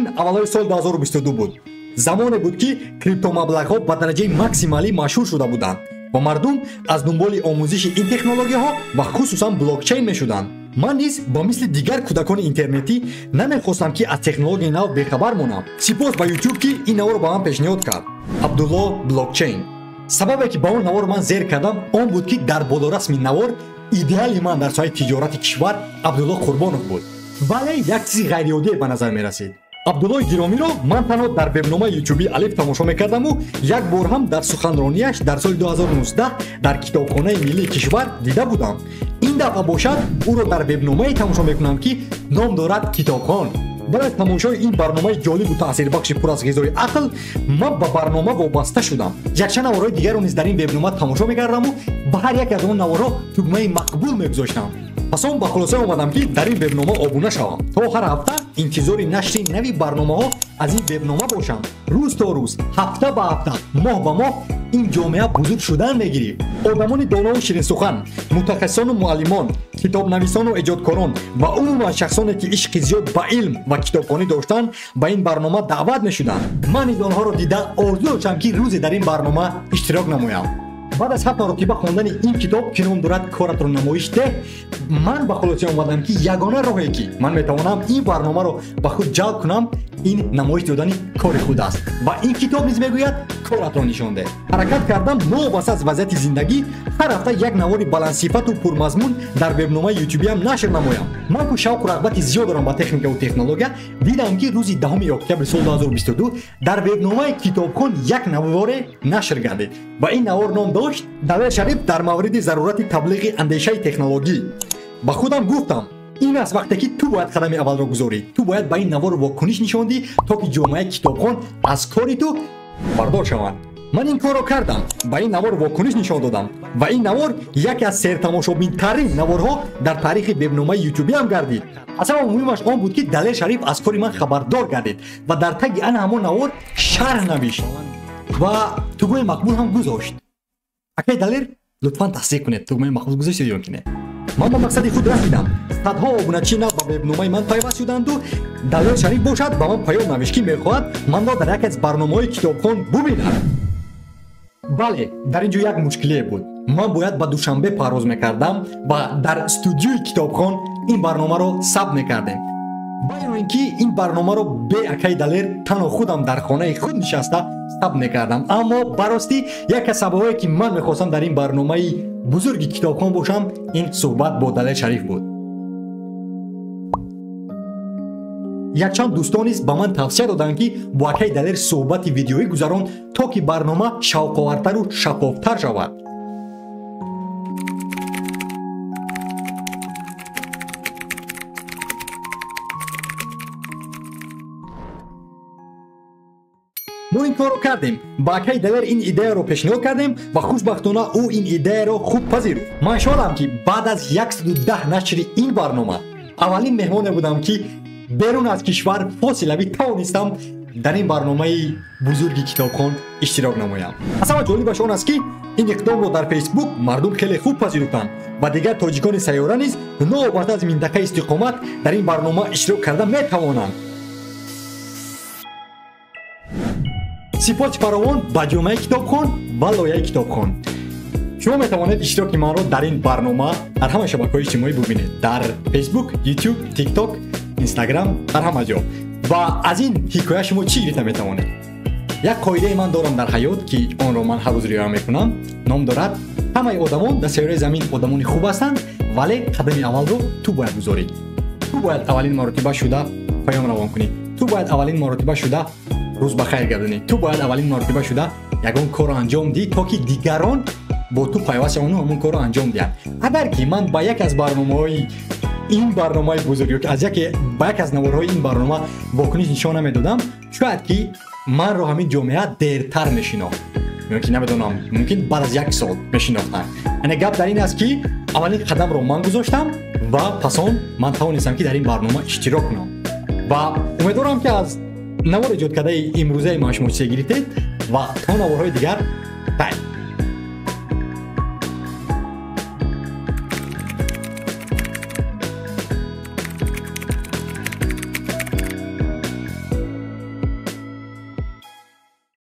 ин аввалои соли 2022 буд. Замоне буд ки криптомаблағҳо ба дараҷаи максималӣ машҳур шуда буданд ва мардум аз дунболи омӯзиши ин технологияҳо ва хусусан блокчейн мешуданд. Ман низ ба мисли дигар кӯдакони интернетӣ намехостам ки аз технологияи нав бехабар монам. Сипос ба YouTube ки ин наворро ба ман пешниҳод кард. Абдулло блокчейн. Сабабе ки ба он навор ман зер кардам он буд ки дар болорасми навор идеали ман дар соҳаи тиҷорати кишвар Абдулло Қурбонов буд. Вале як чизи ғайриоддие ба назар мерасид. Абдуллои гиромиро ман танҳо дар вебномаи ютубии Алиф тамошо мекардаму як бор ҳам дар суханронияш дар соли 2019 дар китобхонаи миллии кишвар дида будам. Ин дафъа бошад ӯро дар вебномае тамошо мекунам ки ном дорад Китобхон. Баъд аз тамошои ин барномаи ҷолибу таъсирбахши пур аз ғизои ақл ман ба барнома вобаста шудам. Якчанд наворҳои дигарро низ дар ин вебнома тамошо мекардаму ба ҳар яке аз он наворҳо тугмаи мақбул мегузоштам. Пас он ба хулоса омадам ки дар ин вебнома обуна шавам. То ҳар ҳафта интизори нашри нави барномаҳо аз ин вебнома бошам. Рӯз то рӯз, ҳафта ба ҳафта, моҳ ба моҳ ин ҷомеа бузург шудан мегирӣ. Одамони донову ширинсухан, мутахассисону муаллимон, китобнависону эҷодкорон ва умуман шахсоне ки ишқи зиёд ба илм ва китобхонӣ доштанд ба ин барнома даъват мешуданд. Ман низ онҳоро дида орзу доштам ки рӯзе дар ин барнома иштирок намоям. Баъд аз 7 маротиба хондани ин китоб ки ном дорад Коратро намоиш деҳ, ман ба хулоса омадам ки ягона роҳе ки ман метавонам ин барномаро ба худ ҷалб кунам ин намоиш додани кори худ аст. Ва ин китоб низ мегӯяд коратро нишон деҳ. Ҳаракат кардам новобаста аз вазъияти зиндагӣ ҳар ҳафта як навори баландсифату пурмазмун дар вебномаи ютубиам нашр намоям. Ман ку шавқу рағбати зиёд дорам ба техникаву технология, дидам ки рӯзи 10 октябри соли 2022 дар вебномаи Китобхон як наворе нашр гардид ва ин навор ном дошт Далер Шариф дар мавриди зарурати таблиғи андешаи технологӣ. Ба худам гуфтам, ин аст вақте ки ту бояд қадами аввалро гузорӣ. Ту бояд ба ин навор вокуниш нишон диҳӣ, то ки ҷомеаи Китобхон аз кори ту бардор шаванд. Ман ин корро кардам, ба ин навор вокуниш нишон додам ва ин навор яке аз сертамошобинтарин наворҳо дар таърихи вебномаи ютубиам гардид. Асаба муҳимаш он буд ки Далер Шариф аз кори ман хабардор гардид ва дар таги ана ҳамон навор шарҳ навишт ва тугмаи мақбул ҳам гузошт. Акай Далер, лутфан тасдиқ кунед, тугмаи мақбул гузоштед ё ки не? Ман ба мақсади худ расидам. Садҳо обуначии нав ба вебномаи ман пайваст шуданду Далер Шариф бошад ба ман паём навишт ки мехоҳад манро дар яке аз барномаҳои Китобхон бубинад. Бале, дар ин ҷо як мушкилие буд. Ман бояд ба Душанбе парвоз мекардам ва дар студиёи Китобхон ин барномаро сабт мекардем. Баъд ин ки ин барномаро бе акай Далер танҳо худам дар хонаи худ нишаста сабт мекардам. Аммо барости як аз сабабҳое ки ман мехостам дар ин барномаи бузурги Китобхон бошам, ин суҳбат бо Далер Шариф буд. Якчанд дӯстон низ ба ман тавсия доданд ки бо акай Далер суҳбати видеоӣ гузарон, то ки барнома шавқовартару шаффофтар шавад. мо ин корро кардем. Ба акай Далер ин идеяро пешниҳод кардем ва хушбахтона ӯ ин идеяро хуб пазируфт. Ман шодам ки баъд аз 110 нашри ин барнома аввалин меҳмоне будам ки берун аз кишвар фосилавӣ тавонистам дар ин барномаи бузурги Китобхон иштирок намоям. асаба ҷолибаш он аст ки ин иқдомро дар Фейсбук мардум хеле хуб пазируфтанд ва дигар тоҷикони сайёра низ новобаста аз минтақаи истиқомат дар ин барнома иштирок карда метавонанд. сипоси фаровон ба ҷомеаи Китобхон ва лояи Китобхон. шумо метавонед иштироки манро дар ин барнома дар ҳама шабакаҳои иҷтимоӣ бубинед. Дар Facebook, YouTube, TikTok, Instagram, дар ҳама ҷо. ва аз ин ҳикоя шумо чӣ гирифта метавонед? як қоидаи ман дорам дар ҳаёт ки онро ман ҳар рӯз риоя мекунам. Ном дорад: ҳамаи одамон дар сайёраи замин одамони хуб ҳастанд, вале қадами аввалро ту бояд гузорӣ. Ту бояд аввалин маротиба шуда паём равон кунӣ. Ту бояд аввалин маротиба шуда рӯз ба хайр гардонӣ. Ту бояд аввалин маротиба шуда ягон корро анҷом диҳӣ, то ки дигарон бо ту пайваст шаванд ҳамон корро анҷом диҳанд. Агар ки ман ба як аз барномаҳои ин барномаи бузург ё ки ба як аз наворҳои ин барнома вокуниш нишон намедодам, шояд ки манро ҳамин ҷомеа дертар мешинохт ё ки намедонам, мумкин баъд аз 1 сол мешинохтанд. Яъне гап дар ин аст ки аввалин қадамро ман гузоштам ва пас он ман тавонистам ки дар ин барнома иштирок кунам. ва умедворам ки аз навор эҷодкардаи имрӯзаи ман шумо чизе гирифтед ва то наворҳои дигар.